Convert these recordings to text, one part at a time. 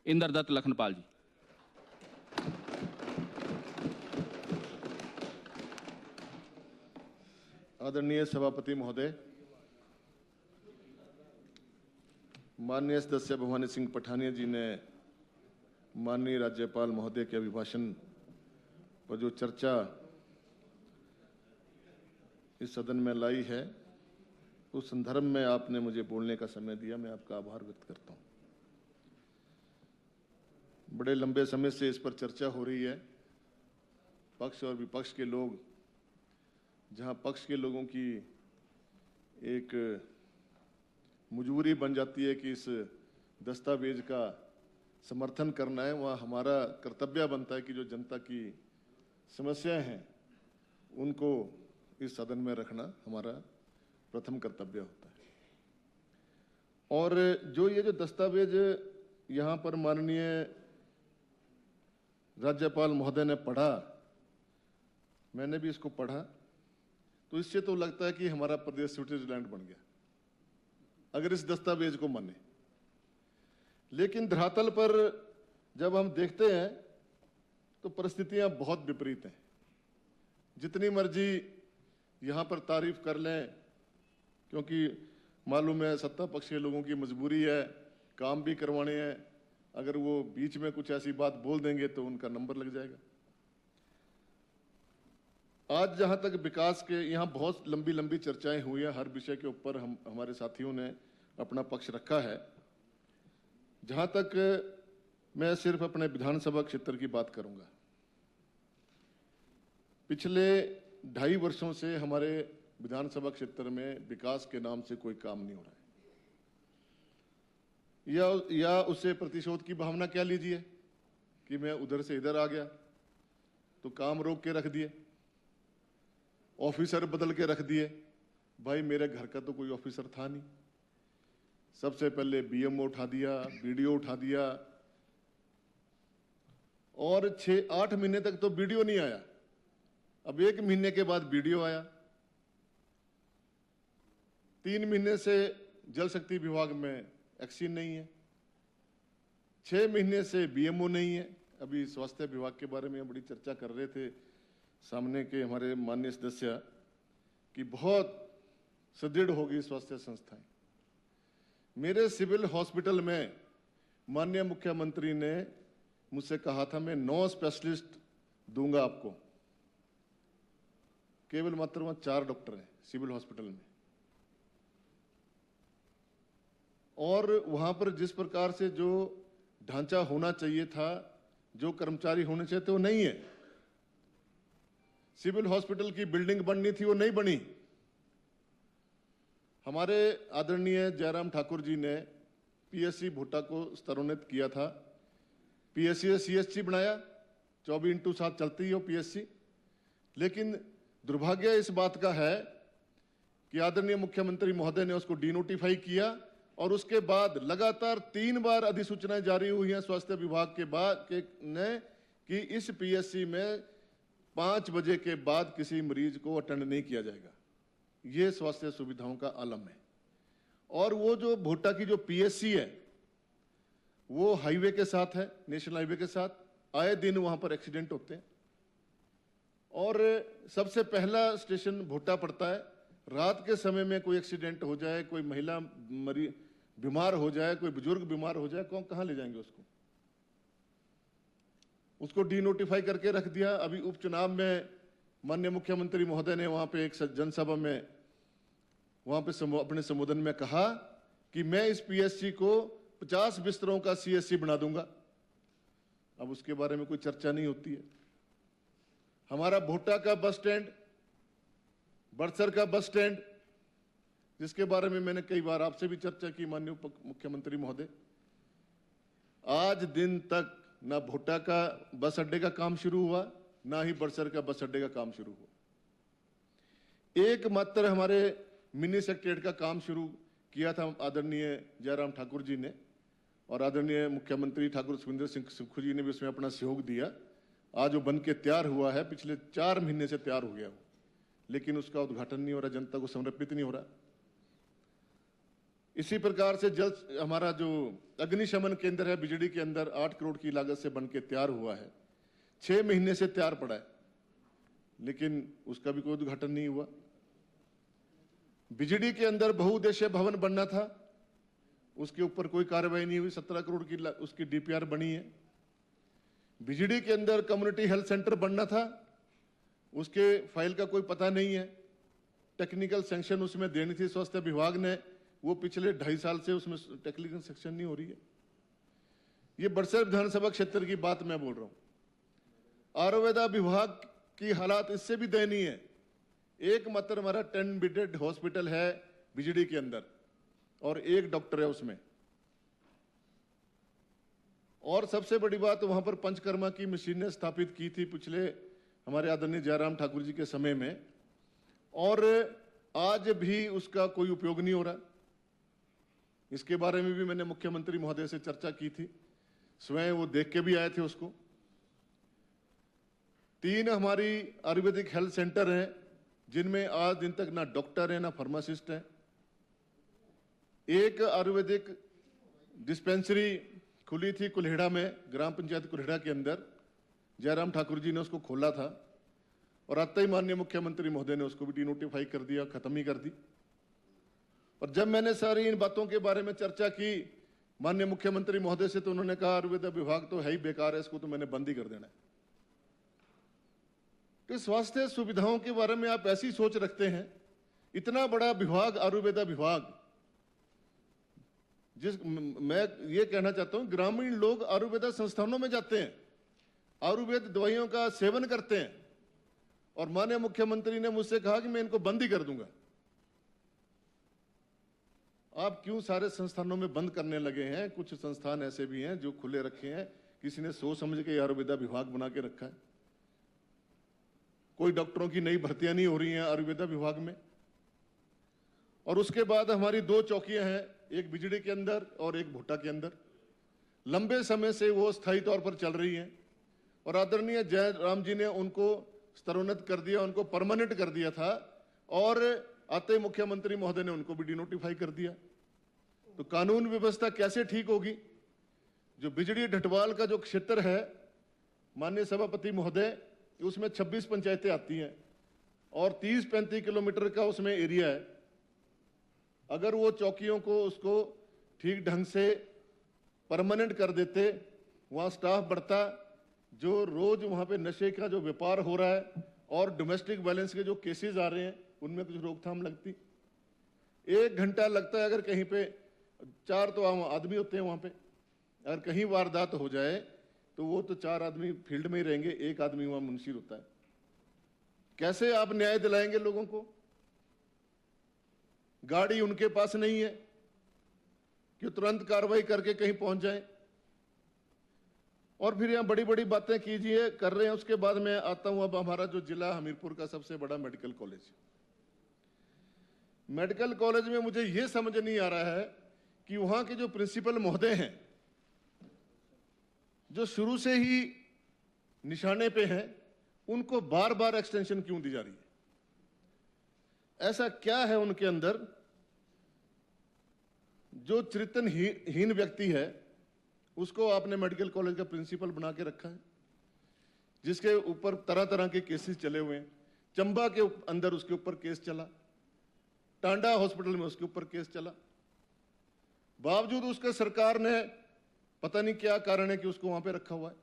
इंद्रदत्त लखनपाल जी। आदरणीय सभापति महोदय, माननीय सदस्य भवानी सिंह पठानिया जी ने माननीय राज्यपाल महोदय के अभिभाषण पर जो चर्चा इस सदन में लाई है, उस संदर्भ में आपने मुझे बोलने का समय दिया, मैं आपका आभार व्यक्त करता हूं। बड़े लंबे समय से इस पर चर्चा हो रही है। पक्ष और विपक्ष के लोग, जहां पक्ष के लोगों की एक मजबूरी बन जाती है कि इस दस्तावेज का समर्थन करना है, वहाँ हमारा कर्तव्य बनता है कि जो जनता की समस्याएं हैं उनको इस सदन में रखना हमारा प्रथम कर्तव्य होता है। और जो ये जो दस्तावेज यहाँ पर माननीय राज्यपाल महोदय ने पढ़ा, मैंने भी इसको पढ़ा, तो इससे तो लगता है कि हमारा प्रदेश स्विट्जरलैंड बन गया अगर इस दस्तावेज को माने। लेकिन धरातल पर जब हम देखते हैं तो परिस्थितियां बहुत विपरीत हैं। जितनी मर्जी यहां पर तारीफ कर लें, क्योंकि मालूम है सत्ता पक्ष के लोगों की मजबूरी है, काम भी करवाने हैं, अगर वो बीच में कुछ ऐसी बात बोल देंगे तो उनका नंबर लग जाएगा। आज जहां तक विकास के, यहां बहुत लंबी लंबी चर्चाएं हुई हैं, हर विषय के ऊपर हमारे साथियों ने अपना पक्ष रखा है। जहां तक मैं सिर्फ अपने विधानसभा क्षेत्र की बात करूंगा, पिछले 2.5 वर्षों से हमारे विधानसभा क्षेत्र में विकास के नाम से कोई काम नहीं हो रहा है। या उसे प्रतिशोध की भावना क्या लीजिए कि मैं उधर से इधर आ गया तो काम रोक के रख दिए, ऑफिसर बदल के रख दिए। भाई मेरे घर का तो कोई ऑफिसर था नहीं, सबसे पहले बीएमओ उठा दिया, बीडीओ उठा दिया, और 6-8 महीने तक तो बीडीओ नहीं आया। अब 1 महीने के बाद बीडीओ आया। 3 महीने से जल शक्ति विभाग में एक्सी नहीं है। 6 महीने से बीएमओ नहीं है। अभी स्वास्थ्य विभाग के बारे में बड़ी चर्चा कर रहे थे सामने के हमारे माननीय सदस्य कि बहुत सुदृढ़ होगी स्वास्थ्य संस्थाएं। मेरे सिविल हॉस्पिटल में माननीय मुख्यमंत्री ने मुझसे कहा था मैं 9 स्पेशलिस्ट दूंगा आपको, केवल मात्र वहां 4 डॉक्टर हैं सिविल हॉस्पिटल में। और वहां पर जिस प्रकार से जो ढांचा होना चाहिए था, जो कर्मचारी होने चाहिए थे, वो नहीं है। सिविल हॉस्पिटल की बिल्डिंग बननी थी, वो नहीं बनी। हमारे आदरणीय जयराम ठाकुर जी ने पीएससी भोटा को स्तरोन्नत किया था, पीएससी से सीएससी बनाया, 24/7 चलती है वो पीएससी। लेकिन दुर्भाग्य इस बात का है कि आदरणीय मुख्यमंत्री महोदय ने उसको डिनोटिफाई किया और उसके बाद लगातार 3 बार अधिसूचनाएं जारी हुई हैं स्वास्थ्य विभाग के बाद ने कि इस पीएससी में 5 बजे के बाद किसी मरीज को अटेंड नहीं किया जाएगा। ये स्वास्थ्य सुविधाओं का आलम है। और वो जो भोटा की जो पीएससी है वो हाईवे के साथ है, नेशनल हाईवे के साथ। आए दिन वहां पर एक्सीडेंट होते हैं और सबसे पहला स्टेशन भोटा पड़ता है। रात के समय में कोई एक्सीडेंट हो जाए, कोई महिला बीमार हो जाए, कोई बुजुर्ग बीमार हो जाए, कहां ले जाएंगे उसको डिनोटिफाई करके रख दिया। अभी उपचुनाव में माननीय मुख्यमंत्री महोदय ने वहां पे एक जनसभा में वहां पे अपने संबोधन में कहा कि मैं इस पीएससी को 50 बिस्तरों का सीएससी बना दूंगा। अब उसके बारे में कोई चर्चा नहीं होती है। हमारा भोटा का बस स्टैंड, बड़सर का बस स्टैंड, जिसके बारे में मैंने कई बार आपसे भी चर्चा की माननीय मुख्यमंत्री महोदय, आज दिन तक ना भोटा का बस अड्डे का काम शुरू हुआ, ना ही बड़सर का बस अड्डे का काम शुरू हुआ। एकमात्र हमारे मिनी सेक्रेटरीट का काम शुरू किया था आदरणीय जयराम ठाकुर जी ने, और आदरणीय मुख्यमंत्री ठाकुर सुखविंदर सिंह सुक्खू जी ने भी उसमें अपना सहयोग दिया। आज वो बन के तैयार हुआ है, पिछले 4 महीने से तैयार हो गया वो, लेकिन उसका उद्घाटन नहीं हो रहा, जनता को समर्पित नहीं हो रहा। इसी प्रकार से जल हमारा जो अग्निशमन केंद्र है बिजड़ी के अंदर 8 करोड़ की लागत से बनके तैयार हुआ है, 6 महीने से तैयार पड़ा है, लेकिन उसका भी कोई उद्घाटन नहीं हुआ। बिजड़ी के अंदर बहुउद्देशीय भवन बनना था, उसके ऊपर कोई कार्रवाई नहीं हुई, 17 करोड़ की उसकी डीपीआर बनी है। बिजड़ी के अंदर कम्युनिटी हेल्थ सेंटर बनना था, उसके फाइल का कोई पता नहीं है। टेक्निकल सैंक्शन उसमें देनी थी स्वास्थ्य विभाग ने, वो पिछले 2.5 साल से उसमें टेक्निकल सैंक्शन नहीं हो रही है। ये बड़सर विधानसभा क्षेत्र की बात मैं बोल रहा हूं। आयुर्वेदा विभाग की हालात इससे भी दयनीय है। एकमात्र हमारा 10 बेडेड हॉस्पिटल है बिजड़ी के अंदर और 1 डॉक्टर है उसमें। और सबसे बड़ी बात, वहां पर पंचकर्मा की मशीनें स्थापित की थी पिछले हमारे आदरणीय जयराम ठाकुर जी के समय में, और आज भी उसका कोई उपयोग नहीं हो रहा। इसके बारे में भी मैंने मुख्यमंत्री महोदय से चर्चा की थी, स्वयं वो देख के भी आए थे उसको। 3 हमारी आयुर्वेदिक हेल्थ सेंटर हैं, जिनमें आज दिन तक ना डॉक्टर है ना फार्मासिस्ट है। 1 आयुर्वेदिक डिस्पेंसरी खुली थी कुल्हेड़ा में, ग्राम पंचायत कुल्हेड़ा के अंदर, जयराम ठाकुर जी ने उसको खोला था और आते ही माननीय मुख्यमंत्री महोदय ने उसको भी डिनोटिफाई कर दिया, खत्म ही कर दी। और जब मैंने सारी इन बातों के बारे में चर्चा की माननीय मुख्यमंत्री महोदय से, तो उन्होंने कहा आयुर्वेदा विभाग तो है ही बेकार है, इसको तो मैंने बंद ही कर देना है। तो स्वास्थ्य सुविधाओं के बारे में आप ऐसी सोच रखते हैं, इतना बड़ा विभाग आयुर्वेदा विभाग, मैं ये कहना चाहता हूं, ग्रामीण लोग आयुर्वेदा संस्थानों में जाते हैं, आयुर्वेद दवाइयों का सेवन करते हैं, और माननीय मुख्यमंत्री ने मुझसे कहा कि मैं इनको बंद ही कर दूंगा। आप क्यों सारे संस्थानों में बंद करने लगे हैं? कुछ संस्थान ऐसे भी हैं जो खुले रखे हैं, किसी ने सोच समझ के आयुर्वेदा विभाग बना के रखा है। कोई डॉक्टरों की नई भर्तियां नहीं हो रही हैं आयुर्वेदा विभाग में। और उसके बाद हमारी 2 चौकियां हैं, एक बिजड़ी के अंदर और एक भोटा के अंदर। लंबे समय से वो स्थायी तौर पर चल रही हैं, और आदरणीय जयराम जी ने उनको स्तरोन्नत कर दिया, उनको परमानेंट कर दिया था, और आते मुख्यमंत्री महोदय ने उनको भी डिनोटिफाई कर दिया। तो कानून व्यवस्था कैसे ठीक होगी? जो बिजड़ी ढटवाल का जो क्षेत्र है, माननीय सभापति महोदय, उसमें 26 पंचायतें आती हैं और 30-35 किलोमीटर का उसमें एरिया है। अगर वो चौकियों को उसको ठीक ढंग से परमानेंट कर देते, वहाँ स्टाफ बढ़ता, जो रोज वहाँ पे नशे का जो व्यापार हो रहा है और डोमेस्टिक वायलेंस के जो केसेस आ रहे हैं, उनमें कुछ रोकथाम लगती। 1 घंटा लगता है, अगर कहीं पे 4 तो आदमी होते हैं वहाँ पे, अगर कहीं वारदात हो जाए तो वो तो 4 आदमी फील्ड में ही रहेंगे, 1 आदमी वहाँ मुंशीर होता है। कैसे आप न्याय दिलाएंगे लोगों को? गाड़ी उनके पास नहीं है कि तुरंत कार्रवाई करके कहीं पहुंच जाए, और फिर यहां बड़ी बड़ी बातें कीजिए कर रहे हैं। उसके बाद मैं आता हूं अब हमारा जो जिला हमीरपुर का सबसे बड़ा मेडिकल कॉलेज। मेडिकल कॉलेज में मुझे यह समझ नहीं आ रहा है कि वहां के जो प्रिंसिपल महोदय हैं, जो शुरू से ही निशाने पे हैं, उनको बार बार एक्सटेंशन क्यों दी जा रही है? ऐसा क्या है उनके अंदर? जो चरित्रहीन व्यक्ति है उसको आपने मेडिकल कॉलेज का प्रिंसिपल बना के रखा है, जिसके ऊपर तरह तरह के केसेस चले हुए हैं। चंबा के अंदर उसके ऊपर केस चला, टांडा हॉस्पिटल में उसके ऊपर केस चला, बावजूद उसके सरकार ने पता नहीं क्या कारण है कि उसको वहां पे रखा हुआ है।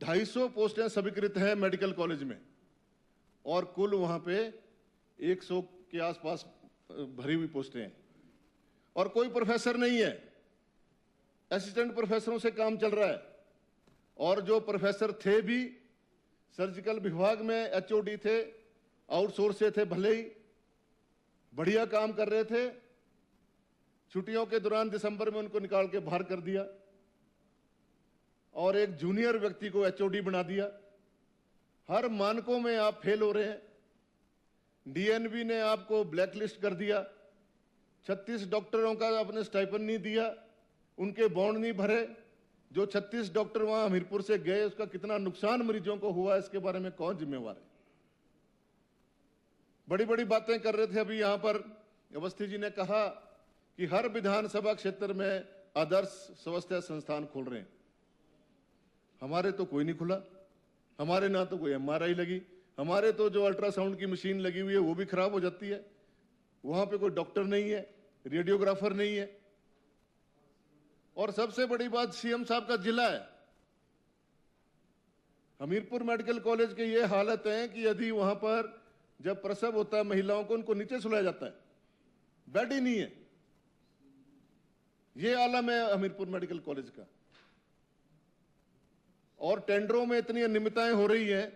250 पोस्टें स्वीकृत हैं मेडिकल कॉलेज में, और कुल वहां पे 100 के आसपास भरी हुई पोस्टें हैं, और कोई प्रोफेसर नहीं है। असिस्टेंट प्रोफेसरों से काम चल रहा है, और जो प्रोफेसर थे भी सर्जिकल विभाग में एचओडी थे, आउटसोर्स से थे, भले ही बढ़िया काम कर रहे थे। छुट्टियों के दौरान दिसंबर में उनको निकाल के बाहर कर दिया, और एक जूनियर व्यक्ति को एचओडी बना दिया। हर मानकों में आप फेल हो रहे हैं। डीएनबी ने आपको ब्लैकलिस्ट कर दिया। 36 डॉक्टरों का आपने स्टाइपेंड नहीं दिया, उनके बॉन्ड नहीं भरे। जो 36 डॉक्टर वहां हमीरपुर से गए, उसका कितना नुकसान मरीजों को हुआ, इसके बारे में कौन जिम्मेवार है? बड़ी बड़ी बातें कर रहे थे। अभी यहां पर अवस्थी जी ने कहा कि हर विधानसभा क्षेत्र में आदर्श स्वास्थ्य संस्थान खोल रहे हैं। हमारे तो कोई नहीं खुला, हमारे ना तो कोई एमआरआई लगी, हमारे तो जो अल्ट्रासाउंड की मशीन लगी हुई है वो भी खराब हो जाती है, वहां पे कोई डॉक्टर नहीं है, रेडियोग्राफर नहीं है। और सबसे बड़ी बात, सीएम साहब का जिला है। हमीरपुर मेडिकल कॉलेज की ये हालत है कि यदि वहां पर जब प्रसव होता है महिलाओं को, उनको नीचे सुलाया जाता है, बेड ही नहीं है। ये आलम है हमीरपुर मेडिकल कॉलेज का। और टेंडरों में इतनी अनियमितताएं हो रही हैं,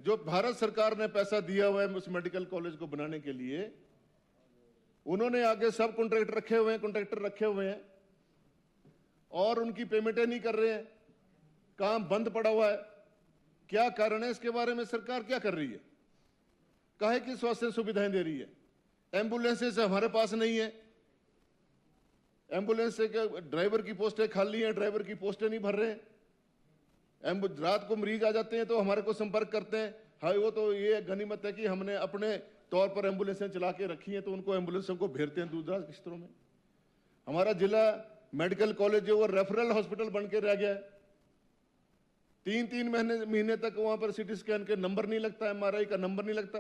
जो भारत सरकार ने पैसा दिया हुआ है उस मेडिकल कॉलेज को बनाने के लिए, उन्होंने आगे सब कॉन्ट्रैक्टर रखे हुए हैं और उनकी पेमेंटें नहीं कर रहे हैं, काम बंद पड़ा हुआ है। क्या कारण है? इसके बारे में सरकार क्या कर रही है? काहे की स्वास्थ्य सुविधाएं दे रही है? एम्बुलेंसेस हमारे पास नहीं है, एम्बुलेंस से ड्राइवर की पोस्टें खाली हैं, ड्राइवर की पोस्टें नहीं भर रहे हैं। रात को मरीज आ जाते हैं तो हमारे को संपर्क करते हैं, हाय वो तो ये गनीमत है कि हमने अपने तौर पर एम्बुलेंसें चला के रखी हैं, तो उनको एम्बुलेंसों को भेजते हैं दूर दराज क्षेत्रों में। हमारा जिला मेडिकल कॉलेज जो वो रेफरल हॉस्पिटल बन के रह गया है। 3-3 महीने तक वहां पर सीटी स्कैन के नंबर नहीं लगता, एमआरआई का नंबर नहीं लगता।